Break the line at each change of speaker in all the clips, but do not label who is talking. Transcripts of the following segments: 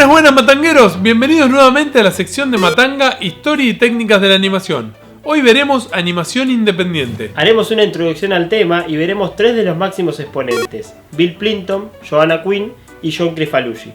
Buenas matangueros, bienvenidos nuevamente a la sección de Matanga, Historia y Técnicas de la Animación. Hoy veremos animación independiente.
Haremos una introducción al tema y veremos tres de los máximos exponentes: Bill Plympton, Joanna Quinn y John Kricfalusi.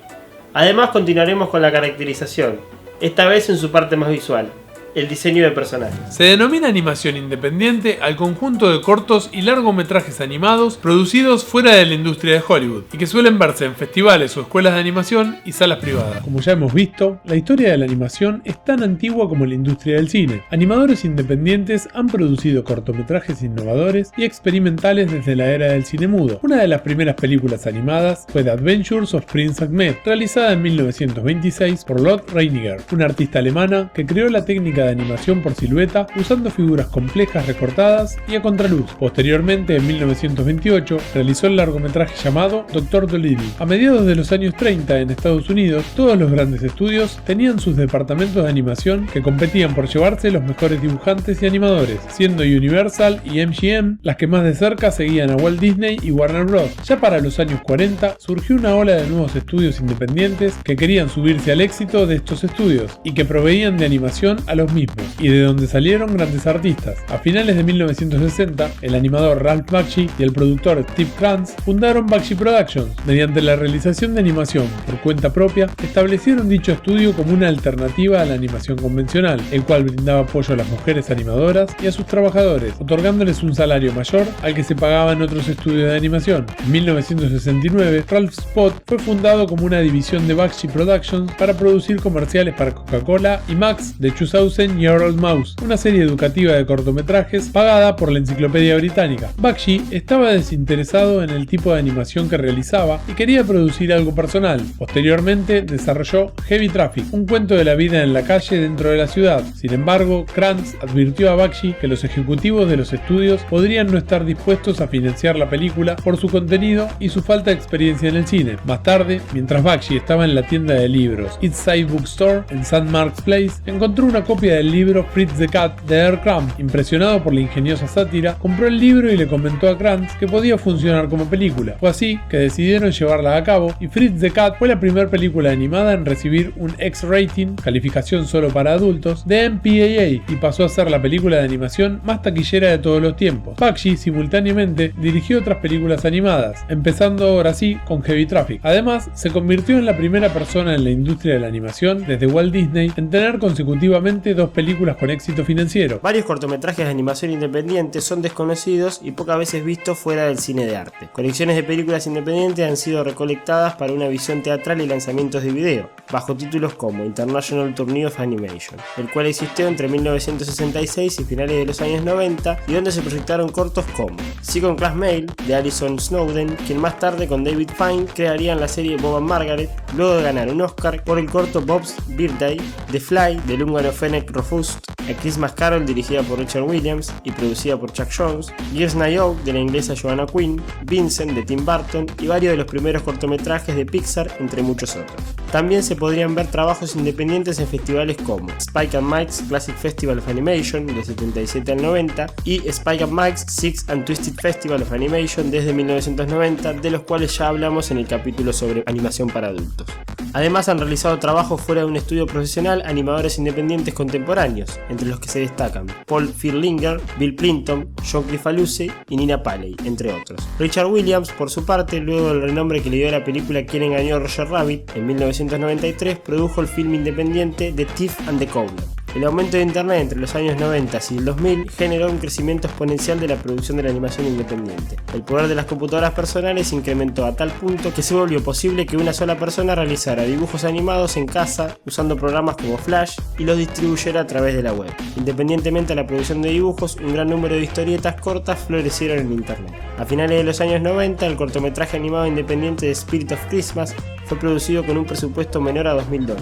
Además continuaremos con la caracterización, esta vez en su parte más visual, el diseño de personajes.
Se denomina animación independiente al conjunto de cortos y largometrajes animados producidos fuera de la industria de Hollywood y que suelen verse en festivales o escuelas de animación y salas privadas. Como ya hemos visto, la historia de la animación es tan antigua como la industria del cine. Animadores independientes han producido cortometrajes innovadores y experimentales desde la era del cine mudo. Una de las primeras películas animadas fue The Adventures of Prince Ahmed, realizada en 1926 por Lotte Reiniger, una artista alemana que creó la técnica de animación por silueta usando figuras complejas recortadas y a contraluz. Posteriormente, en 1928, realizó el largometraje llamado Dr. Dolittle. A mediados de los años 30 en Estados Unidos, todos los grandes estudios tenían sus departamentos de animación que competían por llevarse los mejores dibujantes y animadores, siendo Universal y MGM las que más de cerca seguían a Walt Disney y Warner Bros. Ya para los años 40 surgió una ola de nuevos estudios independientes que querían subirse al éxito de estos estudios y que proveían de animación a los mismos, y de donde salieron grandes artistas. A finales de 1960, el animador Ralph Bakshi y el productor Steve Krantz fundaron Bakshi Productions. Mediante la realización de animación por cuenta propia, establecieron dicho estudio como una alternativa a la animación convencional, el cual brindaba apoyo a las mujeres animadoras y a sus trabajadores, otorgándoles un salario mayor al que se pagaba en otros estudios de animación. En 1969, Ralph Spot fue fundado como una división de Bakshi Productions para producir comerciales para Coca-Cola y Max de 2000 y Earl Mouse, una serie educativa de cortometrajes pagada por la Enciclopedia Británica. Bakshi estaba desinteresado en el tipo de animación que realizaba y quería producir algo personal. Posteriormente desarrolló Heavy Traffic, un cuento de la vida en la calle dentro de la ciudad. Sin embargo, Krantz advirtió a Bakshi que los ejecutivos de los estudios podrían no estar dispuestos a financiar la película por su contenido y su falta de experiencia en el cine. Más tarde, mientras Bakshi estaba en la tienda de libros East Side Bookstore en St. Mark's Place, encontró una copia del libro Fritz the Cat de R. Crumb. Impresionado por la ingeniosa sátira, compró el libro y le comentó a Krantz que podía funcionar como película. Fue así que decidieron llevarla a cabo y Fritz the Cat fue la primera película animada en recibir un X-Rating, calificación solo para adultos, de MPAA, y pasó a ser la película de animación más taquillera de todos los tiempos. Bakshi simultáneamente dirigió otras películas animadas, empezando ahora sí con Heavy Traffic. Además, se convirtió en la primera persona en la industria de la animación desde Walt Disney en tener consecutivamente dos películas con éxito financiero.
Varios cortometrajes de animación independiente son desconocidos y pocas veces vistos fuera del cine de arte. Colecciones de películas independientes han sido recolectadas para una visión teatral y lanzamientos de video, bajo títulos como International Tourney of Animation, el cual existió entre 1966 y finales de los años 90, y donde se proyectaron cortos como Second Class Mail de Alison Snowden, quien más tarde con David Fine crearían la serie Bob and Margaret, luego de ganar un Oscar por el corto Bob's Birthday, The Fly del húngaro Ferenc Rofust, A Christmas Carol dirigida por Richard Williams y producida por Chuck Jones, Years Night Out de la inglesa Joanna Quinn, Vincent de Tim Burton y varios de los primeros cortometrajes de Pixar, entre muchos otros. También se podrían ver trabajos independientes en festivales como Spike and Mike's Classic Festival of Animation de 77 al 90 y Spike and Mike's Six and Twisted Festival of Animation desde 1990, de los cuales ya hablamos en el capítulo sobre animación para adultos. Además, han realizado trabajos fuera de un estudio profesional animadores independientes contemporáneos, entre los que se destacan Paul Fierlinger, Bill Plympton, John Kricfalusi y Nina Paley, entre otros. Richard Williams, por su parte, luego del renombre que le dio a la película Quién engañó a Roger Rabbit en 1993, produjo el film independiente The Thief and the Cobbler. El aumento de internet entre los años 90 y el 2000 generó un crecimiento exponencial de la producción de la animación independiente. El poder de las computadoras personales incrementó a tal punto que se volvió posible que una sola persona realizara dibujos animados en casa usando programas como Flash y los distribuyera a través de la web. Independientemente de la producción de dibujos, un gran número de historietas cortas florecieron en internet. A finales de los años 90, el cortometraje animado independiente de Spirit of Christmas fue producido con un presupuesto menor a $2.000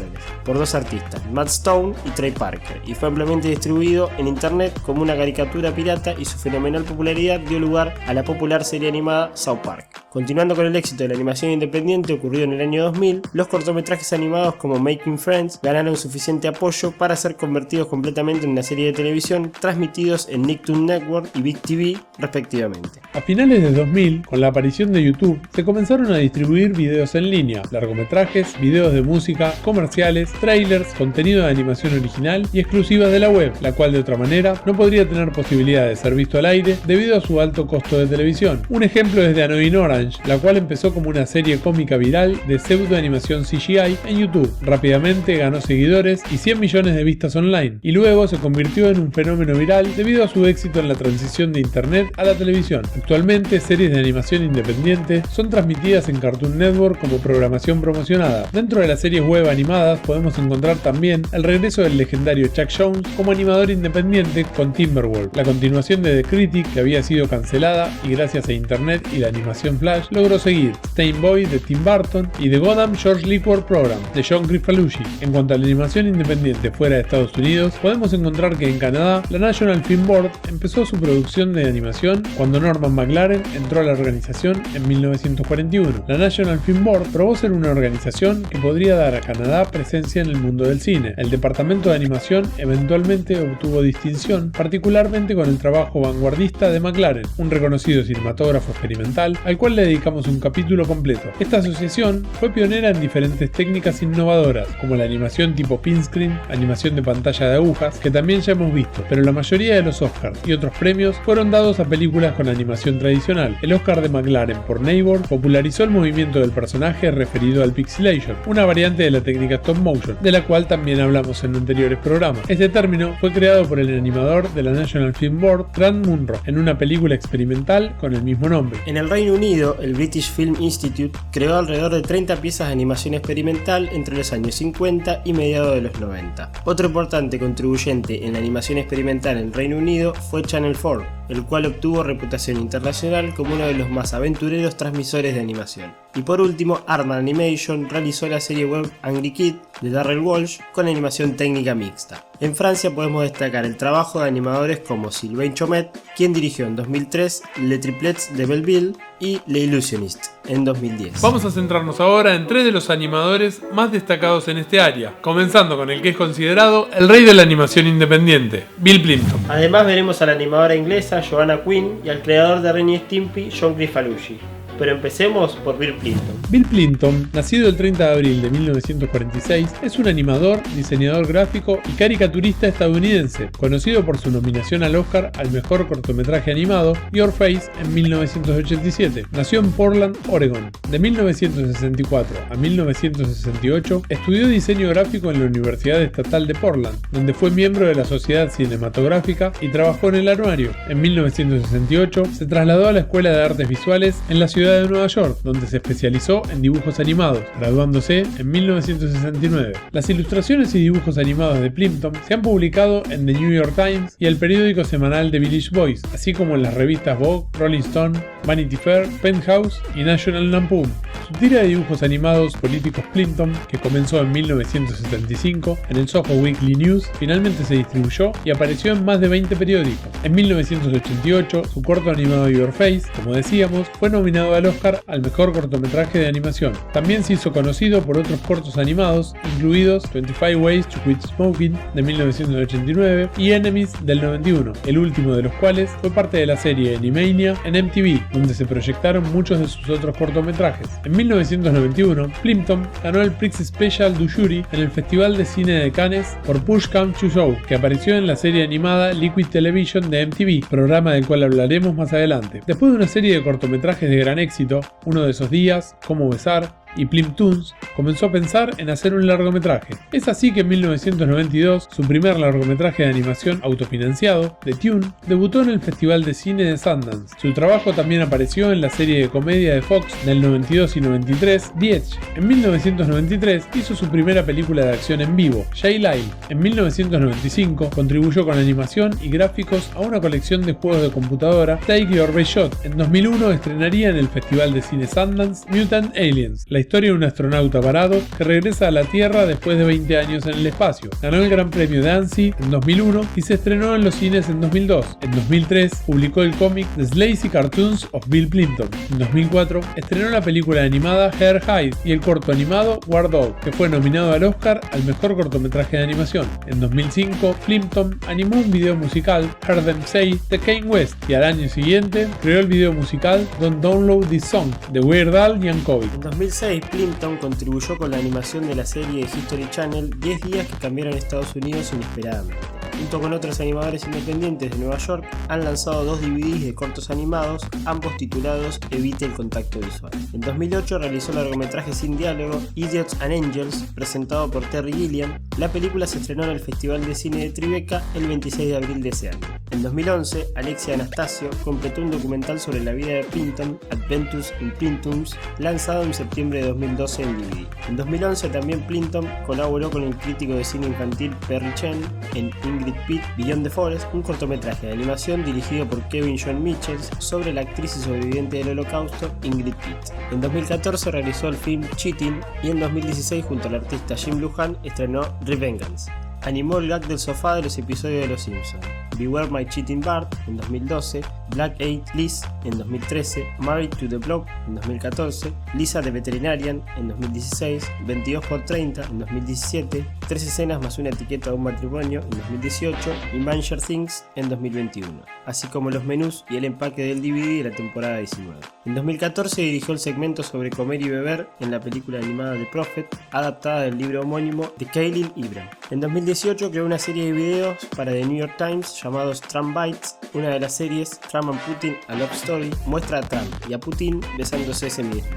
por dos artistas, Matt Stone y Trey Parker, y fue ampliamente distribuido en internet como una caricatura pirata, y su fenomenal popularidad dio lugar a la popular serie animada South Park. Continuando con el éxito de la animación independiente ocurrido en el año 2000, los cortometrajes animados como Making Friends ganaron suficiente apoyo para ser convertidos completamente en una serie de televisión, transmitidos en Nicktoon Network y Big TV respectivamente.
A finales de 2000, con la aparición de YouTube, se comenzaron a distribuir videos en línea, largometrajes, videos de música, comerciales, trailers, contenido de animación original y exclusivas de la web, la cual de otra manera no podría tener posibilidad de ser visto al aire debido a su alto costo de televisión. Un ejemplo es de Annoying Orange, la cual empezó como una serie cómica viral de pseudo-animación CGI en YouTube. Rápidamente ganó seguidores y 100 millones de vistas online, y luego se convirtió en un fenómeno viral debido a su éxito en la transición de internet a la televisión. Actualmente, series de animación independiente son transmitidas en Cartoon Network como programación promocionada. Dentro de las series web animadas podemos encontrar también el regreso del legendario Chuck Jones como animador independiente con Timberwolf, la continuación de The Critic, que había sido cancelada y gracias a internet y la animación Flash logró seguir, Stein Boy de Tim Burton y The Gotham George Liquor Program de John Grifalucci. En cuanto a la animación independiente fuera de Estados Unidos, podemos encontrar que en Canadá la National Film Board empezó su producción de animación cuando Norman McLaren entró a la organización en 1941. La National Film Board probó ser una organización que podría dar a Canadá presencia en el mundo del cine. El departamento de animación eventualmente obtuvo distinción, particularmente con el trabajo vanguardista de McLaren, un reconocido cinematógrafo experimental al cual le dedicamos un capítulo completo. Esta asociación fue pionera en diferentes técnicas innovadoras, como la animación tipo pin screen, animación de pantalla de agujas, que también ya hemos visto, pero la mayoría de los Oscars y otros premios fueron dados a películas con animación tradicional. El Oscar de McLaren por Neighbor popularizó el movimiento del personaje referido al pixelation, una variante de la técnica stop motion, de la cual también hablamos en anteriores programas. Este término fue creado por el animador de la National Film Board, Grant Munro, en una película experimental con el mismo nombre.
En el Reino Unido, el British Film Institute creó alrededor de 30 piezas de animación experimental entre los años 50 y mediados de los 90. Otro importante contribuyente en la animación experimental en el Reino Unido fue Channel 4, el cual obtuvo reputación internacional como uno de los más aventureros transmisores de animación. Y por último, Aardman Animation realizó la serie web Angry Kid de Darrell Walsh con animación técnica mixta. En Francia podemos destacar el trabajo de animadores como Sylvain Chomet, quien dirigió en 2003 Les Triplets de Belleville y Les Illusionistes en 2010.
Vamos a centrarnos ahora en tres de los animadores más destacados en este área, comenzando con el que es considerado el rey de la animación independiente, Bill Plympton.
Además veremos a la animadora inglesa Joanna Quinn y al creador de Ren y Stimpy, John Grifalucci. Pero empecemos por Bill Plympton.
Bill Plympton, nacido el 30 de abril de 1946, es un animador, diseñador gráfico y caricaturista estadounidense, conocido por su nominación al Oscar al mejor cortometraje animado, Your Face, en 1987. Nació en Portland, Oregon. De 1964 a 1968, estudió diseño gráfico en la Universidad Estatal de Portland, donde fue miembro de la Sociedad Cinematográfica y trabajó en el anuario. En 1968, se trasladó a la Escuela de Artes Visuales en la ciudad de Nueva York, donde se especializó en dibujos animados, graduándose en 1969. Las ilustraciones y dibujos animados de Plympton se han publicado en The New York Times y el periódico semanal The Village Voice, así como en las revistas Vogue, Rolling Stone, Vanity Fair, Penthouse y National Lampoon. Su tira de dibujos animados políticos Plympton, que comenzó en 1975 en el Soho Weekly News, finalmente se distribuyó y apareció en más de 20 periódicos. En 1988, su corto animado Your Face, como decíamos, fue nominado al Oscar al mejor cortometraje de animación. También se hizo conocido por otros cortos animados, incluidos 25 Ways to Quit Smoking de 1989 y Enemies del 91, el último de los cuales fue parte de la serie Animania en MTV, donde se proyectaron muchos de sus otros cortometrajes. En 1991, Plympton ganó el Prix Special du Jury en el Festival de Cine de Cannes por Push Come to Show, que apareció en la serie animada Liquid Television de MTV, programa del cual hablaremos más adelante. Después de una serie de cortometrajes de gran éxito, Uno de esos días, Cómo besar y Plymptoons, comenzó a pensar en hacer un largometraje. Es así que en 1992, su primer largometraje de animación autofinanciado, The Tune, debutó en el Festival de Cine de Sundance. Su trabajo también apareció en la serie de comedia de Fox del 92 y 93, The Edge. En 1993 hizo su primera película de acción en vivo, Jay Lyle. En 1995 contribuyó con animación y gráficos a una colección de juegos de computadora, Take Your Best Shot. En 2001 estrenaría en el Festival de Cine Sundance Mutant Aliens, la historia de un astronauta varado que regresa a la Tierra después de 20 años en el espacio. Ganó el Gran Premio de Annecy en 2001 y se estrenó en los cines en 2002. En 2003 publicó el cómic The Lazy Cartoons of Bill Plympton. En 2004 estrenó la película animada Her Hyde y el corto animado War Dog, que fue nominado al Oscar al mejor cortometraje de animación. En 2005, Plympton animó un video musical, Heard Them Say, de Kanye West, y al año siguiente creó el video musical Don't Download This Song, de Weird Al Yankovic.
En 2006, Plympton contribuyó con la animación de la serie de History Channel 10 días que cambiaron Estados Unidos inesperadamente. Junto con otros animadores independientes de Nueva York, han lanzado 2 DVDs de cortos animados, ambos titulados Evite el contacto visual. En 2008 realizó el largometraje sin diálogo Idiots and Angels, presentado por Terry Gilliam. La película se estrenó en el Festival de Cine de Tribeca el 26 de abril de ese año. En 2011, Alexia Anastasio completó un documental sobre la vida de Plympton, Adventures in Plyntoons, lanzado en septiembre de 2012 en DVD. En 2011 también Plympton colaboró con el crítico de cine infantil Perry Chen en Ingrid Pitt, Beyond the Forest, un cortometraje de animación dirigido por Kevin John Michels sobre la actriz y sobreviviente del Holocausto Ingrid Pitt. En 2014 realizó el film Cheating y en 2016 junto al artista Jim Lujan estrenó Revengeance. Animó el gag del sofá de los episodios de Los Simpsons, Beware My Cheating Bart en 2012, Black Eyed Liz en 2013, Married to the Block en 2014, Lisa the Veterinarian en 2016, 22x30 en 2017, 3 escenas más una etiqueta de un matrimonio en 2018 y Stranger Things en 2021, así como los menús y el empaque del DVD de la temporada 19. En 2014 dirigió el segmento sobre comer y beber en la película animada The Prophet, adaptada del libro homónimo de Khalil Gibran. En 2018 creó una serie de videos para The New York Times llamados Trump Bites. Una de las series, Trump and Putin A Love Story, muestra a Trump y a Putin besándose ese mismo.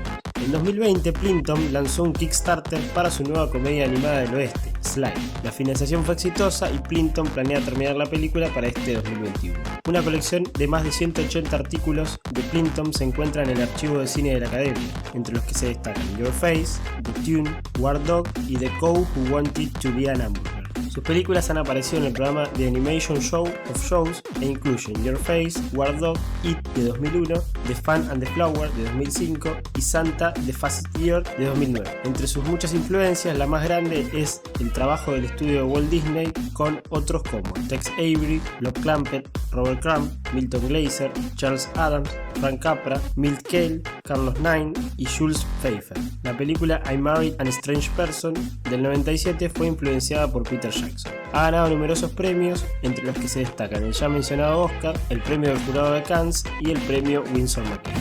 En 2020, Plympton lanzó un Kickstarter para su nueva comedia animada del oeste, Slime. La financiación fue exitosa y Plympton planea terminar la película para este 2021. Una colección de más de 180 artículos de Plympton se encuentra en el archivo de cine de la Academia, entre los que se destacan Your Face, The Tune, War Dog y The Cow Who Wanted to Be an Hamburger. Sus películas han aparecido en el programa The Animation Show of Shows e incluyen Your Face, War Dog, It de 2001, The Fan and the Flower de 2005 y Santa The Fastest Year de 2009. Entre sus muchas influencias, la más grande es el trabajo del estudio de Walt Disney con otros como Tex Avery, Bob Clampett, Robert Crumb, Milton Glaser, Charles Adams, Frank Capra, Milt Kahl, Carlos Nine y Jules Pfeiffer. La película I Married an Strange Person del 97 fue influenciada por Peter Jackson. Ha ganado numerosos premios, entre los que se destacan el ya mencionado Oscar, el premio del jurado de Cannes y el premio Winsor McCay.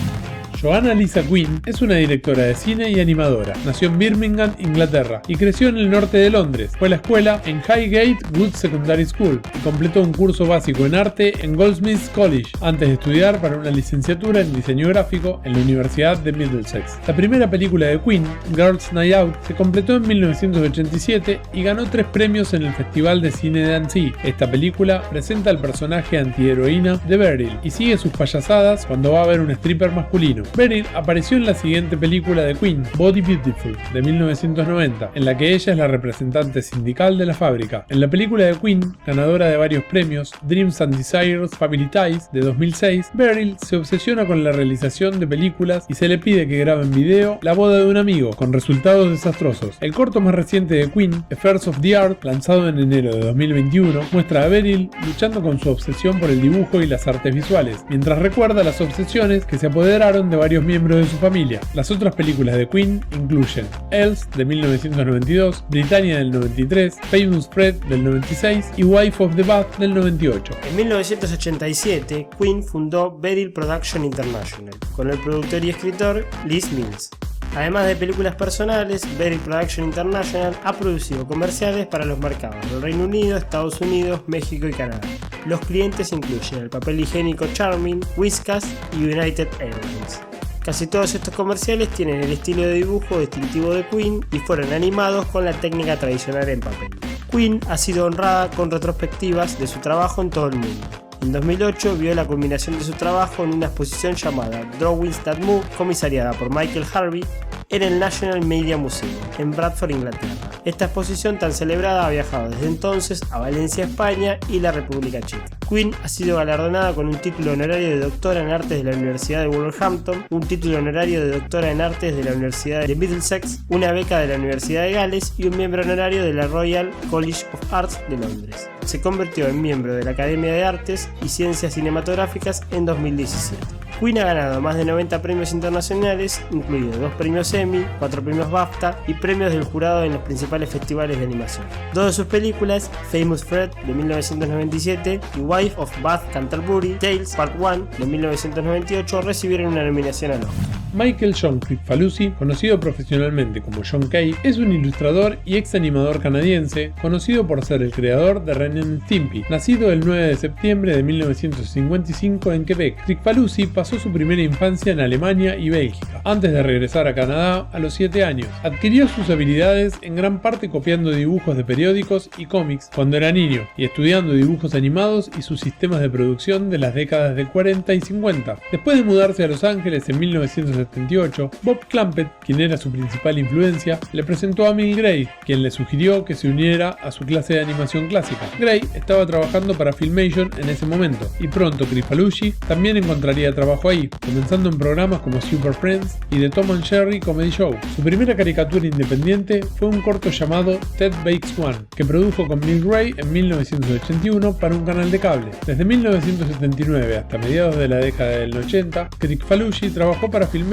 Joanna Lisa Quinn es una directora de cine y animadora. Nació en Birmingham, Inglaterra, y creció en el norte de Londres. Fue a la escuela en Highgate Wood Secondary School y completó un curso básico en arte en Goldsmiths College, antes de estudiar para una licenciatura en diseño gráfico en la Universidad de Middlesex. La primera película de Quinn, Girls' Night Out, se completó en 1987 y ganó 3 premios en el Festival de Cine de Annecy. Esta película presenta al personaje antiheroína de Beryl y sigue sus payasadas cuando va a ver un stripper masculino. Beryl apareció en la siguiente película de Quinn, Body Beautiful, de 1990, en la que ella es la representante sindical de la fábrica. En la película de Quinn, ganadora de varios premios, Dreams and Desires Family Ties, de 2006, Beryl se obsesiona con la realización de películas y se le pide que grabe en video la boda de un amigo, con resultados desastrosos. El corto más reciente de Quinn, Affairs of the Art, lanzado en enero de 2021, muestra a Beryl luchando con su obsesión por el dibujo y las artes visuales, mientras recuerda las obsesiones que se apoderaron de varios miembros de su familia. Las otras películas de Quinn incluyen Else de 1992, Britannia del 93, Famous Fred del 96 y Wife of the Bath del 98.
En 1987, Quinn fundó Beryl Production International con el productor y escritor Les Mills. Además de películas personales, Beryl Production International ha producido comerciales para los mercados del Reino Unido, Estados Unidos, México y Canadá. Los clientes incluyen el papel higiénico Charmin, Whiskas y United Airlines. Casi todos estos comerciales tienen el estilo de dibujo distintivo de Quinn y fueron animados con la técnica tradicional en papel. Quinn ha sido honrada con retrospectivas de su trabajo en todo el mundo. En 2008 vio la culminación de su trabajo en una exposición llamada Drawings That Move, comisariada por Michael Harvey, en el National Media Museum, en Bradford, Inglaterra. Esta exposición tan celebrada ha viajado desde entonces a Valencia, España y la República Checa. Queen ha sido galardonada con un título honorario de doctora en artes de la Universidad de Wolverhampton, un título honorario de doctora en artes de la Universidad de Middlesex, una beca de la Universidad de Gales y un miembro honorario de la Royal College of Arts de Londres. Se convirtió en miembro de la Academia de Artes y Ciencias Cinematográficas en 2017. Queen ha ganado más de 90 premios internacionales, incluidos 2 premios Emmy, 4 premios BAFTA y premios del jurado en los principales festivales de animación. 2 de sus películas, Famous Fred de 1997 y Wife of Bath Canterbury Tales Part 1 de 1998, recibieron una nominación al Oscar.
Michael John Kricfalusi, conocido profesionalmente como John Kay, es un ilustrador y ex animador canadiense, conocido por ser el creador de Ren and Stimpy, nacido el 9 de septiembre de 1955 en Quebec. Kricfalusi pasó su primera infancia en Alemania y Bélgica, antes de regresar a Canadá a los 7 años. Adquirió sus habilidades en gran parte copiando dibujos de periódicos y cómics cuando era niño, y estudiando dibujos animados y sus sistemas de producción de las décadas de 40 y 50. Después de mudarse a Los Ángeles en 1978, Bob Clampett, quien era su principal influencia, le presentó a Mil Gray, quien le sugirió que se uniera a su clase de animación clásica. Gray estaba trabajando para Filmation en ese momento, y pronto Kricfalusi también encontraría trabajo ahí, comenzando en programas como Super Friends y The Tom and Jerry Comedy Show. Su primera caricatura independiente fue un corto llamado Ted Bakes One, que produjo con Mil Gray en 1981 para un canal de cable. Desde 1979 hasta mediados de la década del 80, Kricfalusi trabajó para Filmation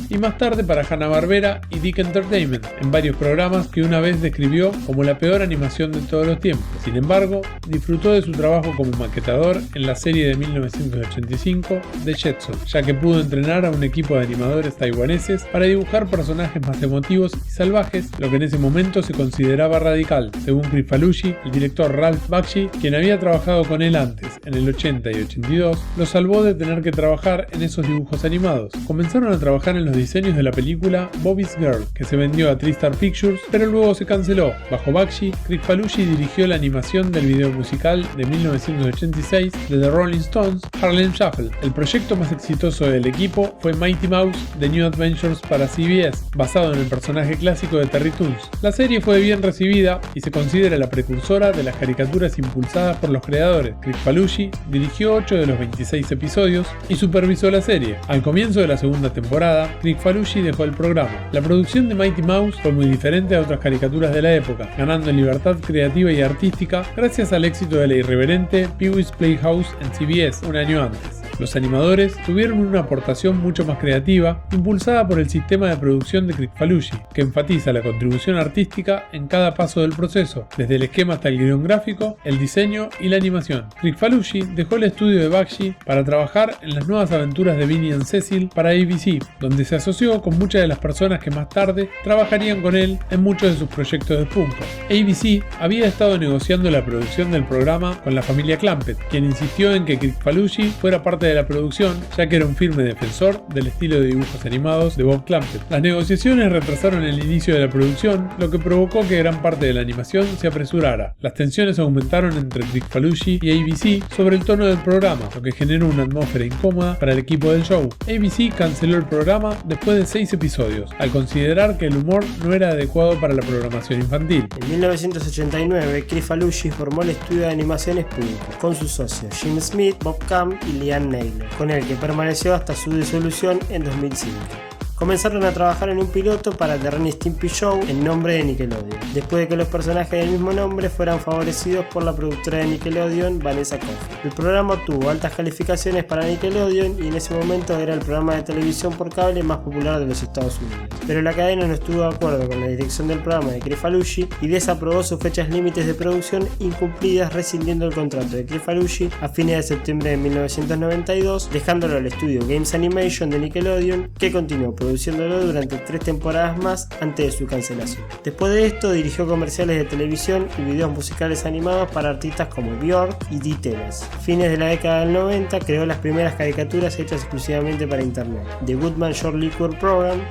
y más tarde para Hanna-Barbera y Dick Entertainment, en varios programas que una vez describió como la peor animación de todos los tiempos. Sin embargo, disfrutó de su trabajo como maquetador en la serie de 1985 The Jetsons, ya que pudo entrenar a un equipo de animadores taiwaneses para dibujar personajes más emotivos y salvajes, lo que en ese momento se consideraba radical. Según Kricfalusi, el director Ralph Bakshi, quien había trabajado con él antes, en el 80 y 82, lo salvó de tener que trabajar en esos dibujos animados. Comenzaron a trabajar en los diseños de la película Bobby's Girl, que se vendió a TriStar Pictures, pero luego se canceló. Bajo Bakshi, Kricfalusi dirigió la animación del video musical de 1986 de The Rolling Stones, Harlem Shuffle. El proyecto más exitoso del equipo fue Mighty Mouse The New Adventures para CBS, basado en el personaje clásico de Terry Toons. La serie fue bien recibida y se considera la precursora de las caricaturas impulsadas por los creadores. Kricfalusi dirigió 8 de los 26 episodios y supervisó la serie. Al comienzo de la segunda temporada, Kricfalusi dejó el programa. La producción de Mighty Mouse fue muy diferente a otras caricaturas de la época, ganando en libertad creativa y artística gracias al éxito de la irreverente Pee-wee's Playhouse en CBS un año antes. Los animadores tuvieron una aportación mucho más creativa, impulsada por el sistema de producción de Kricfalusi, que enfatiza la contribución artística en cada paso del proceso, desde el esquema hasta el guión gráfico, el diseño y la animación. Kricfalusi dejó el estudio de Bakshi para trabajar en las nuevas aventuras de Vinny and Cecil para ABC, donde se asoció con muchas de las personas que más tarde trabajarían con él en muchos de sus proyectos de Funko. ABC había estado negociando la producción del programa con la familia Clampett, quien insistió en que Kricfalusi fuera parte de la producción, ya que era un firme defensor del estilo de dibujos animados de Bob Clampett. Las negociaciones retrasaron el inicio de la producción, lo que provocó que gran parte de la animación se apresurara. Las tensiones aumentaron entre Kricfalusi y ABC sobre el tono del programa, lo que generó una atmósfera incómoda para el equipo del show. ABC canceló el programa después de 6 episodios, al considerar que el humor no era adecuado para la programación infantil.
En 1989, Kricfalusi formó el estudio de animaciones Funko, con sus socios Jim Smith, Bob Camp y Liam Naylor, con el que permaneció hasta su disolución en 2005. Comenzaron a trabajar en un piloto para The Ren y Stimpy Show en nombre de Nickelodeon, después de que los personajes del mismo nombre fueran favorecidos por la productora de Nickelodeon, Vanessa Coffey. El programa obtuvo altas calificaciones para Nickelodeon y en ese momento era el programa de televisión por cable más popular de los Estados Unidos. Pero la cadena no estuvo de acuerdo con la dirección del programa de Kricfalusi y desaprobó sus fechas límites de producción incumplidas, rescindiendo el contrato de Kricfalusi a fines de septiembre de 1992, dejándolo al estudio Games Animation de Nickelodeon, que continuó produciéndolo durante 3 temporadas más antes de su cancelación. Después de esto dirigió comerciales de televisión y videos musicales animados para artistas como Björk y D-Teles. Fines de la década del 90 creó las primeras caricaturas hechas exclusivamente para internet, The Goodman Short Liquor Program,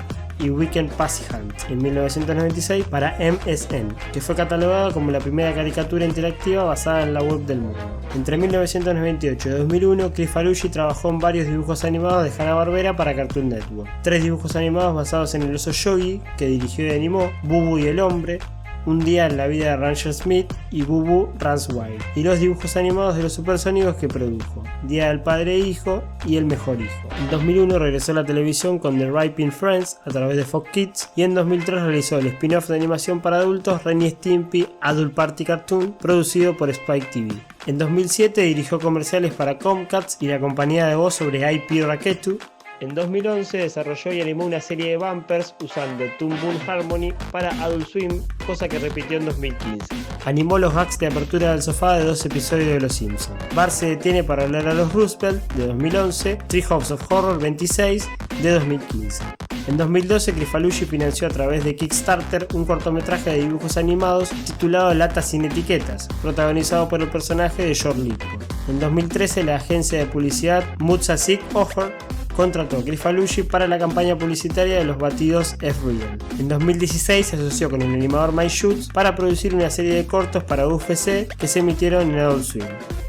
y Weekend Pussy Hunt en 1996 para MSN, que fue catalogada como la primera caricatura interactiva basada en la web del mundo. Entre 1998 y 2001, Chris Falucci trabajó en varios dibujos animados de Hanna-Barbera para Cartoon Network. 3 dibujos animados basados en el oso Yogi, que dirigió y animó, Bubu y el hombre, Un día en la vida de Ranger Smith y Bubu Runs Wild, y los dibujos animados de los supersónicos que produjo, Día del Padre e Hijo y El Mejor Hijo. En 2001 regresó a la televisión con The Ripping Friends a través de Fox Kids, y en 2003 realizó el spin-off de animación para adultos Ren y Stimpy Adult Party Cartoon, producido por Spike TV. En 2007 dirigió comerciales para Comcast y la compañía de voz sobre IP Raketu. En 2011 desarrolló y animó una serie de bumpers usando Toon Boom Harmony para Adult Swim, cosa que repitió en 2015. Animó los gags de apertura del sofá de 2 episodios de Los Simpsons. Bart se detiene para hablar a los Roosevelt, de 2011, Treehouse of Horror 26, de 2015. En 2012, Chris Falucci financió a través de Kickstarter un cortometraje de dibujos animados titulado Latas sin etiquetas, protagonizado por el personaje de George Lipko. En 2013, la agencia de publicidad Mutsazik Offer contrató a Chris Falucci para la campaña publicitaria de los batidos F-Real. En 2016 se asoció con el animador Mike Schutz para producir una serie de cortos para UFC que se emitieron en Adult Swim.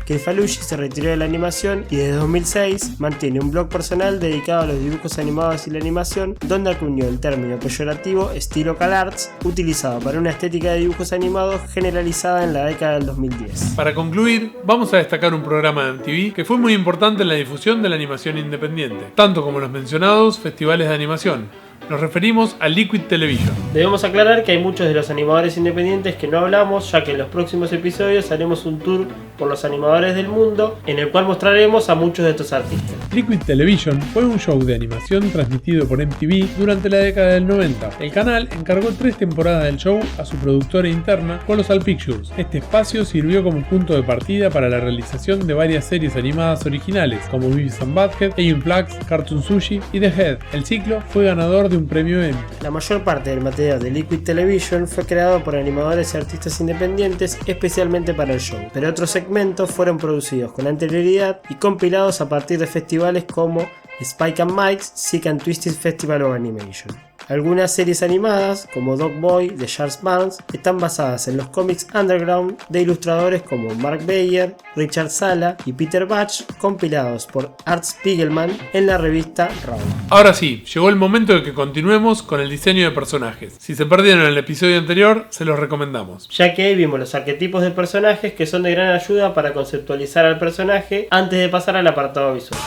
Chris Falucci se retiró de la animación y desde 2006 mantiene un blog personal dedicado a los dibujos animados y la animación, donde acuñó el término peyorativo estilo CalArts, utilizado para una estética de dibujos animados generalizada en la década del 2010.
Para concluir, vamos a destacar un programa de MTV que fue muy importante en la difusión de la animación independiente, tanto como los mencionados festivales de animación. Nos referimos a Liquid Television.
Debemos aclarar que hay muchos de los animadores independientes que no hablamos, ya que en los próximos episodios haremos un tour por los animadores del mundo, en el cual mostraremos a muchos de estos artistas.
Liquid Television fue un show de animación transmitido por MTV durante la década del 90. El canal encargó 3 temporadas del show a su productora interna, Colossal Pictures. Este espacio sirvió como punto de partida para la realización de varias series animadas originales, como Beavis and Butthead, Aeon Flux, Cartoon Sushi y The Head. El ciclo fue ganador de un premio Emmy.
La mayor parte del material de Liquid Television fue creado por animadores y artistas independientes especialmente para el show, pero otros segmentos fueron producidos con anterioridad y compilados a partir de festivales como Spike and Mike's Sick and Twisted Festival of Animation. Algunas series animadas, como Dog Boy de Charles Barnes, están basadas en los cómics underground de ilustradores como Mark Bayer, Richard Sala y Peter Batch, compilados por Art Spiegelman en la revista Raw.
Ahora sí, llegó el momento de que continuemos con el diseño de personajes. Si se perdieron el episodio anterior, se los recomendamos.
Ya que ahí vimos los arquetipos de personajes que son de gran ayuda para conceptualizar al personaje antes de pasar al apartado visual.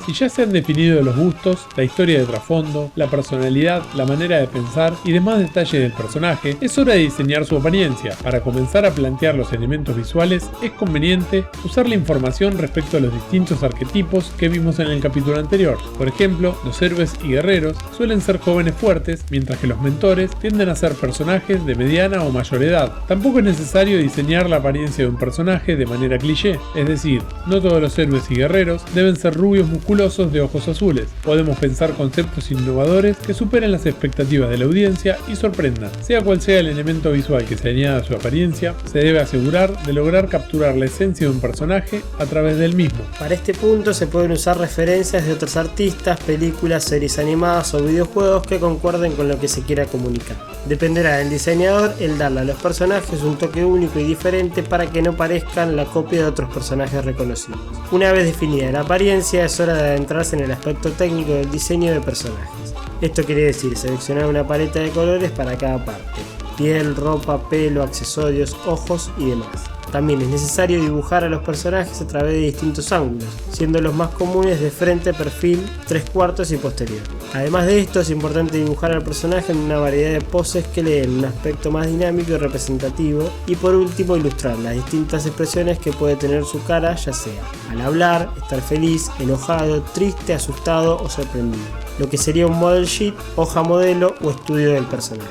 Si ya se han definido los gustos, la historia de trasfondo, la personalidad, la manera de pensar y demás detalles del personaje, es hora de diseñar su apariencia. Para comenzar a plantear los elementos visuales, es conveniente usar la información respecto a los distintos arquetipos que vimos en el capítulo anterior. Por ejemplo, los héroes y guerreros suelen ser jóvenes fuertes, mientras que los mentores tienden a ser personajes de mediana o mayor edad. Tampoco es necesario diseñar la apariencia de un personaje de manera cliché, es decir, no todos los héroes y guerreros deben ser rubios musculosos de ojos azules. Podemos pensar conceptos innovadores que superen las expectativas de la audiencia y sorprendan. Sea cual sea el elemento visual que se añada a su apariencia, se debe asegurar de lograr capturar la esencia de un personaje a través del mismo.
Para este punto se pueden usar referencias de otros artistas, películas, series animadas o videojuegos que concuerden con lo que se quiera comunicar. Dependerá del diseñador el darle a los personajes un toque único y diferente para que no parezcan la copia de otros personajes reconocidos. Una vez definida la apariencia, es hora de adentrarse en el aspecto técnico del diseño de personajes. Esto quiere decir seleccionar una paleta de colores para cada parte: piel, ropa, pelo, accesorios, ojos y demás. También es necesario dibujar a los personajes a través de distintos ángulos, siendo los más comunes de frente, perfil, 3/4 y posterior. Además de esto, es importante dibujar al personaje en una variedad de poses que le den un aspecto más dinámico y representativo, y por último ilustrar las distintas expresiones que puede tener su cara, ya sea al hablar, estar feliz, enojado, triste, asustado o sorprendido, lo que sería un model sheet, hoja modelo o estudio del personaje.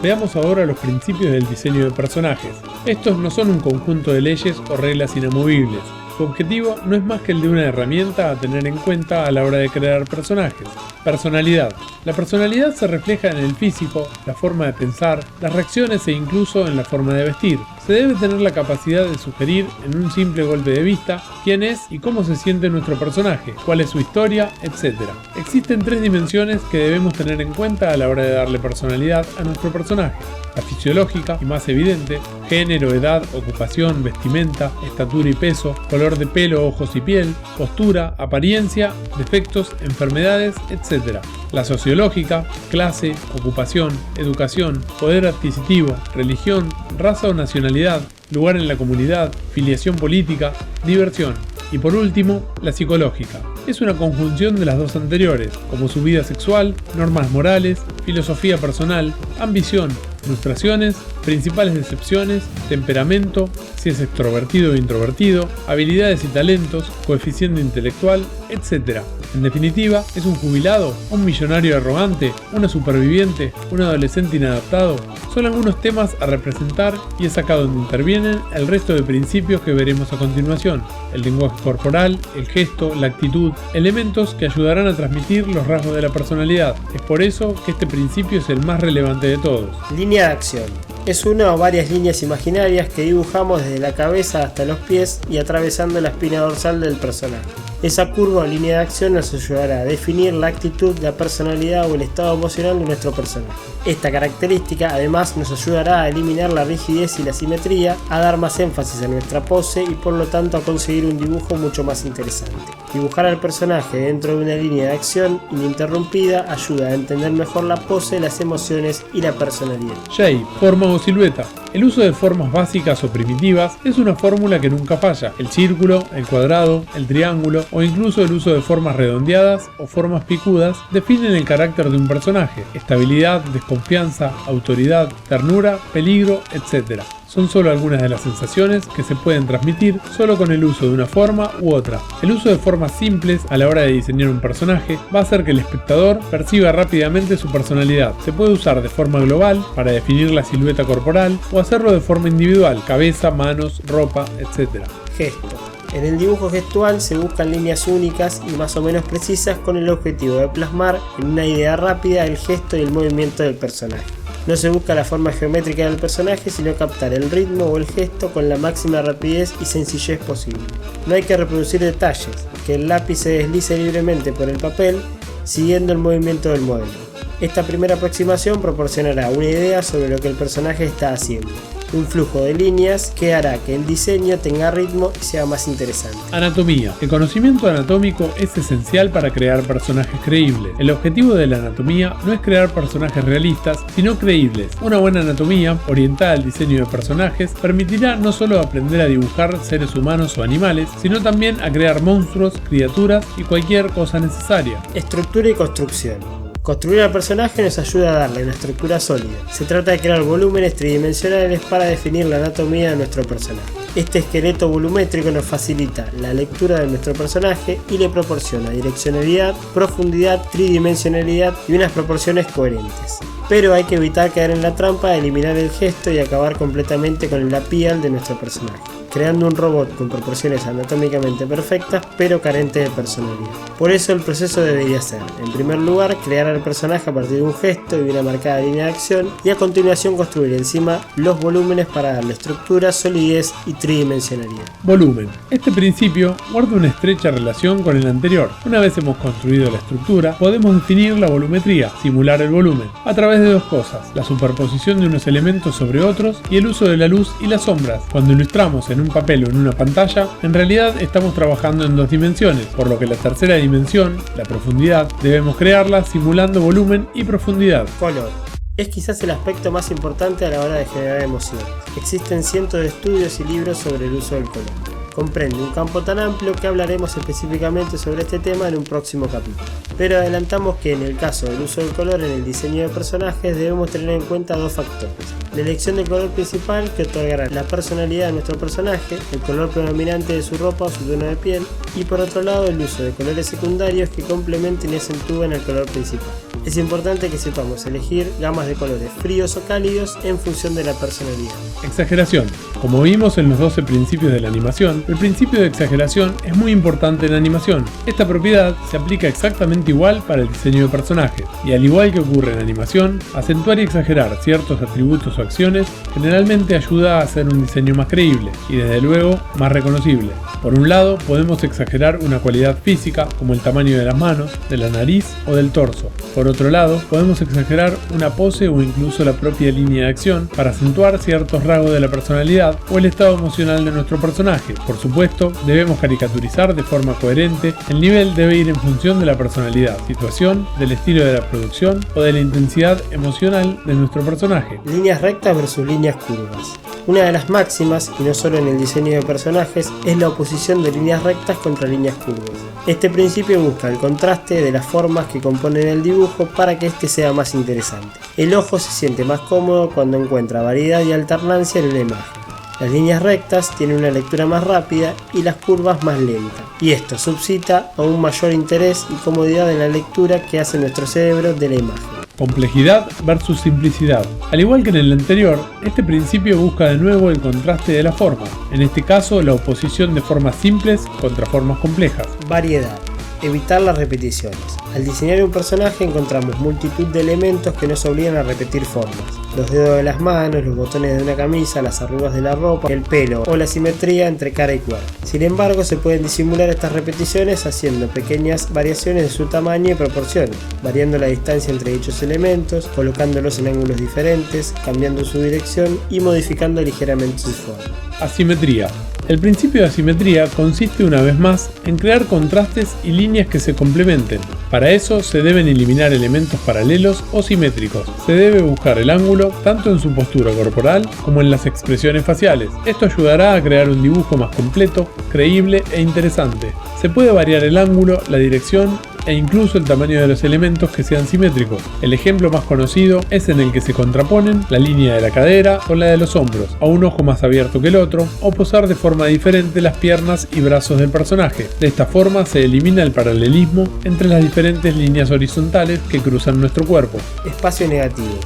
Veamos ahora los principios del diseño de personajes. Estos no son un conjunto de leyes o reglas inamovibles. Su objetivo no es más que el de una herramienta a tener en cuenta a la hora de crear personajes. Personalidad. La personalidad se refleja en el físico, la forma de pensar, las reacciones e incluso en la forma de vestir. Se debe tener la capacidad de sugerir en un simple golpe de vista quién es y cómo se siente nuestro personaje, cuál es su historia, etc. Existen 3 dimensiones que debemos tener en cuenta a la hora de darle personalidad a nuestro personaje. La fisiológica y más evidente, género, edad, ocupación, vestimenta, estatura y peso, color de pelo, ojos y piel, postura, apariencia, defectos, enfermedades, etc. La sociológica, clase, ocupación, educación, poder adquisitivo, religión, raza o nacionalidad, lugar en la comunidad, filiación política, diversión. Y por último, la psicológica. Es una conjunción de las 2 anteriores, como su vida sexual, normas morales, filosofía personal, ambición, frustraciones, principales decepciones, temperamento, si es extrovertido o introvertido, habilidades y talentos, coeficiente intelectual, etc. En definitiva, ¿es un jubilado, un millonario arrogante, una superviviente, un adolescente inadaptado? Son algunos temas a representar y es acá donde intervienen el resto de principios que veremos a continuación: el lenguaje corporal, el gesto, la actitud, elementos que ayudarán a transmitir los rasgos de la personalidad. Es por eso que este principio es el más relevante de todos.
Línea de acción. Es una o varias líneas imaginarias que dibujamos desde la cabeza hasta los pies y atravesando la espina dorsal del personaje. Esa curva o línea de acción nos ayudará a definir la actitud, la personalidad o el estado emocional de nuestro personaje. Esta característica además nos ayudará a eliminar la rigidez y la simetría, a dar más énfasis a nuestra pose y por lo tanto a conseguir un dibujo mucho más interesante. Dibujar al personaje dentro de una línea de acción ininterrumpida ayuda a entender mejor la pose, las emociones y la personalidad.
Shape, forma o silueta. El uso de formas básicas o primitivas es una fórmula que nunca falla. El círculo, el cuadrado, el triángulo o incluso el uso de formas redondeadas o formas picudas definen el carácter de un personaje: estabilidad, desconfianza, autoridad, ternura, peligro, etc. Son solo algunas de las sensaciones que se pueden transmitir solo con el uso de una forma u otra. El uso de formas simples a la hora de diseñar un personaje va a hacer que el espectador perciba rápidamente su personalidad. Se puede usar de forma global para definir la silueta corporal o hacerlo de forma individual: cabeza, manos, ropa, etc.
Gesto. En el dibujo gestual se buscan líneas únicas y más o menos precisas con el objetivo de plasmar en una idea rápida el gesto y el movimiento del personaje. No se busca la forma geométrica del personaje, sino captar el ritmo o el gesto con la máxima rapidez y sencillez posible. No hay que reproducir detalles, que el lápiz se deslice libremente por el papel siguiendo el movimiento del modelo. Esta primera aproximación proporcionará una idea sobre lo que el personaje está haciendo. Un flujo de líneas que hará que el diseño tenga ritmo y sea más interesante.
Anatomía. El conocimiento anatómico es esencial para crear personajes creíbles. El objetivo de la anatomía no es crear personajes realistas, sino creíbles. Una buena anatomía, orientada al diseño de personajes, permitirá no solo aprender a dibujar seres humanos o animales, sino también a crear monstruos, criaturas y cualquier cosa necesaria.
Estructura y construcción. Construir al personaje nos ayuda a darle una estructura sólida. Se trata de crear volúmenes tridimensionales para definir la anatomía de nuestro personaje. Este esqueleto volumétrico nos facilita la lectura de nuestro personaje y le proporciona direccionalidad, profundidad, tridimensionalidad y unas proporciones coherentes. Pero hay que evitar caer en la trampa de eliminar el gesto y acabar completamente con el labial de nuestro personaje, creando un robot con proporciones anatómicamente perfectas pero carente de personalidad. Por eso el proceso debería ser, en primer lugar, crear al personaje a partir de un gesto y una marcada línea de acción, y a continuación construir encima los volúmenes para darle estructura, solidez y tridimensionalidad.
Volumen. Este principio guarda una estrecha relación con el anterior. Una vez hemos construido la estructura, podemos definir la volumetría, simular el volumen, a través de 2 cosas: la superposición de unos elementos sobre otros y el uso de la luz y las sombras. Cuando ilustramos en un papel o en una pantalla, en realidad estamos trabajando en 2 dimensiones, por lo que la tercera dimensión, la profundidad, debemos crearla simulando volumen y profundidad.
Color. Es quizás el aspecto más importante a la hora de generar emociones. Existen cientos de estudios y libros sobre el uso del color. Comprende un campo tan amplio que hablaremos específicamente sobre este tema en un próximo capítulo. Pero adelantamos que en el caso del uso del color en el diseño de personajes debemos tener en cuenta 2 factores: la elección del color principal, que otorgará la personalidad de nuestro personaje, el color predominante de su ropa o su tono de piel, y por otro lado el uso de colores secundarios que complementen y acentúen el color principal. Es importante que sepamos elegir gamas de colores fríos o cálidos en función de la personalidad.
Exageración. Como vimos en los 12 principios de la animación, el principio de exageración es muy importante en la animación. Esta propiedad se aplica exactamente igual para el diseño de personajes, y al igual que ocurre en animación, acentuar y exagerar ciertos atributos o acciones generalmente ayuda a hacer un diseño más creíble y desde luego más reconocible. Por un lado, podemos exagerar una cualidad física como el tamaño de las manos, de la nariz o del torso. Por otro lado, podemos exagerar una pose o incluso la propia línea de acción para acentuar ciertos rasgos de la personalidad o el estado emocional de nuestro personaje. Por supuesto, debemos caricaturizar de forma coherente. El nivel debe ir en función de la personalidad, situación, del estilo de la producción o de la intensidad emocional de nuestro personaje.
Líneas rectas versus líneas curvas. Una de las máximas, y no solo en el diseño de personajes, es la oposición de líneas rectas contra líneas curvas. Este principio busca el contraste de las formas que componen el dibujo para que este sea más interesante. El ojo se siente más cómodo cuando encuentra variedad y alternancia en una imagen. Las líneas rectas tienen una lectura más rápida y las curvas más lenta, y esto suscita aún mayor interés y comodidad en la lectura que hace nuestro cerebro de la imagen.
Complejidad versus simplicidad. Al igual que en el anterior, este principio busca de nuevo el contraste de la forma, en este caso la oposición de formas simples contra formas complejas.
Variedad. Evitar las repeticiones. Al diseñar un personaje encontramos multitud de elementos que nos obligan a repetir formas. Los dedos de las manos, los botones de una camisa, las arrugas de la ropa, el pelo o la simetría entre cara y cuerpo. Sin embargo, se pueden disimular estas repeticiones haciendo pequeñas variaciones de su tamaño y proporciones, variando la distancia entre dichos elementos, colocándolos en ángulos diferentes, cambiando su dirección y modificando ligeramente su forma.
Asimetría. El principio de asimetría consiste una vez más en crear contrastes y líneas que se complementen. Para eso se deben eliminar elementos paralelos o simétricos. Se debe buscar el ángulo tanto en su postura corporal como en las expresiones faciales. Esto ayudará a crear un dibujo más completo, creíble e interesante. Se puede variar el ángulo, la dirección e incluso el tamaño de los elementos que sean simétricos. El ejemplo más conocido es en el que se contraponen la línea de la cadera con la de los hombros, a un ojo más abierto que el otro, o posar de forma diferente las piernas y brazos del personaje. De esta forma se elimina el paralelismo entre las diferentes líneas horizontales que cruzan nuestro cuerpo.
Espacio negativo.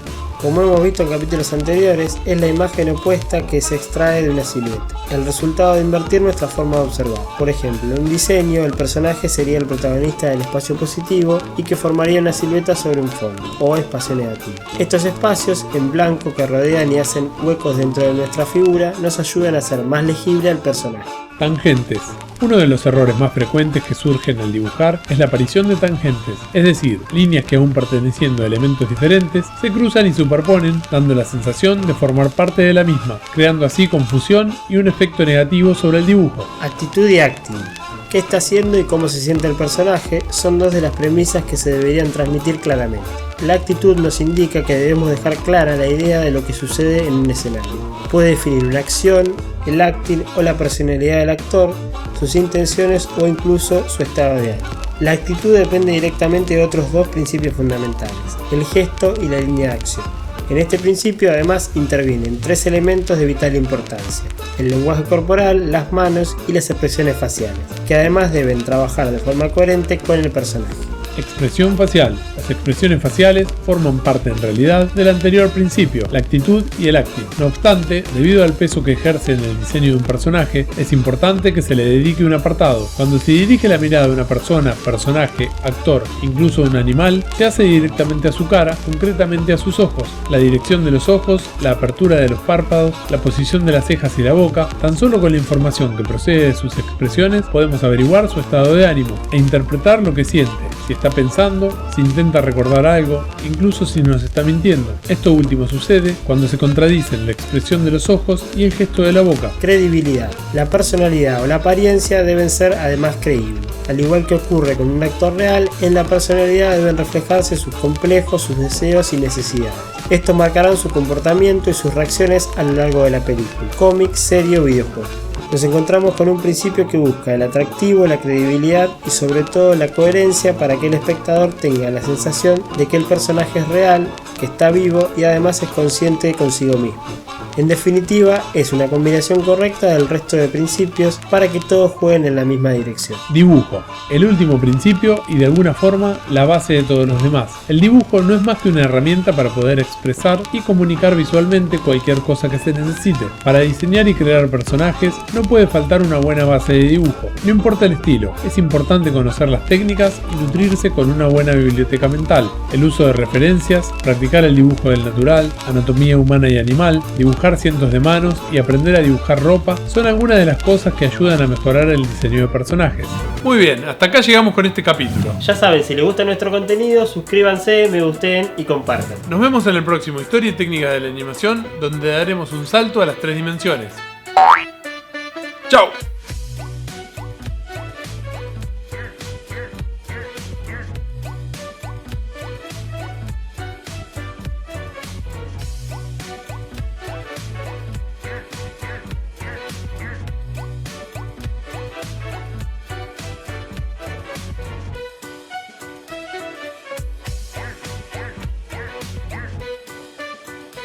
Como hemos visto en capítulos anteriores, es la imagen opuesta que se extrae de una silueta, el resultado de invertir nuestra forma de observar. Por ejemplo, en un diseño, el personaje sería el protagonista del espacio positivo y que formaría una silueta sobre un fondo, o espacio negativo. Estos espacios en blanco que rodean y hacen huecos dentro de nuestra figura nos ayudan a hacer más legible al personaje.
Tangentes. Uno de los errores más frecuentes que surgen al dibujar es la aparición de tangentes, es decir, líneas que aún perteneciendo a elementos diferentes se cruzan y superponen, dando la sensación de formar parte de la misma, creando así confusión y un efecto negativo sobre el dibujo.
Actitud y acting. ¿Qué está haciendo y cómo se siente el personaje? Son dos de las premisas que se deberían transmitir claramente. La actitud nos indica que debemos dejar clara la idea de lo que sucede en un escenario. Puede definir una acción, el acting o la personalidad del actor, sus intenciones o incluso su estado de ánimo. La actitud depende directamente de otros dos principios fundamentales, el gesto y la línea de acción. En este principio además intervienen tres elementos de vital importancia: el lenguaje corporal, las manos y las expresiones faciales, que además deben trabajar de forma coherente con el personaje.
Expresión facial. Las expresiones faciales forman parte en realidad del anterior principio, la actitud y el acting. No obstante, debido al peso que ejerce en el diseño de un personaje, es importante que se le dedique un apartado. Cuando se dirige la mirada de una persona, personaje, actor, incluso de un animal, se hace directamente a su cara, concretamente a sus ojos. La dirección de los ojos, la apertura de los párpados, la posición de las cejas y la boca. Tan solo con la información que procede de sus expresiones podemos averiguar su estado de ánimo e interpretar lo que siente, si está pensando, si intenta recordar algo, incluso si nos está mintiendo. Esto último sucede cuando se contradicen la expresión de los ojos y el gesto de la boca.
Credibilidad. La personalidad o la apariencia deben ser además creíbles. Al igual que ocurre con un actor real, en la personalidad deben reflejarse sus complejos, sus deseos y necesidades. Estos marcarán su comportamiento y sus reacciones a lo largo de la película, cómic, serie o videojuego. Nos encontramos con un principio que busca el atractivo, la credibilidad y sobre todo la coherencia para que el espectador tenga la sensación de que el personaje es real, que está vivo y además es consciente de consigo mismo. En definitiva, es una combinación correcta del resto de principios para que todos jueguen en la misma dirección.
Dibujo, el último principio y de alguna forma la base de todos los demás. El dibujo no es más que una herramienta para poder expresar y comunicar visualmente cualquier cosa que se necesite. Para diseñar y crear personajes no puede faltar una buena base de dibujo. No importa el estilo, es importante conocer las técnicas y nutrirse con una buena biblioteca mental, el uso de referencias, practicar el dibujo del natural, anatomía humana y animal, dibujar cientos de manos y aprender a dibujar ropa son algunas de las cosas que ayudan a mejorar el diseño de personajes. Muy bien, hasta acá llegamos con este capítulo.
Ya saben, si les gusta nuestro contenido, suscríbanse, me gusten y compartan.
Nos vemos en el próximo Historia y Técnica de la Animación, donde daremos un salto a las 3 dimensiones. ¡Chao!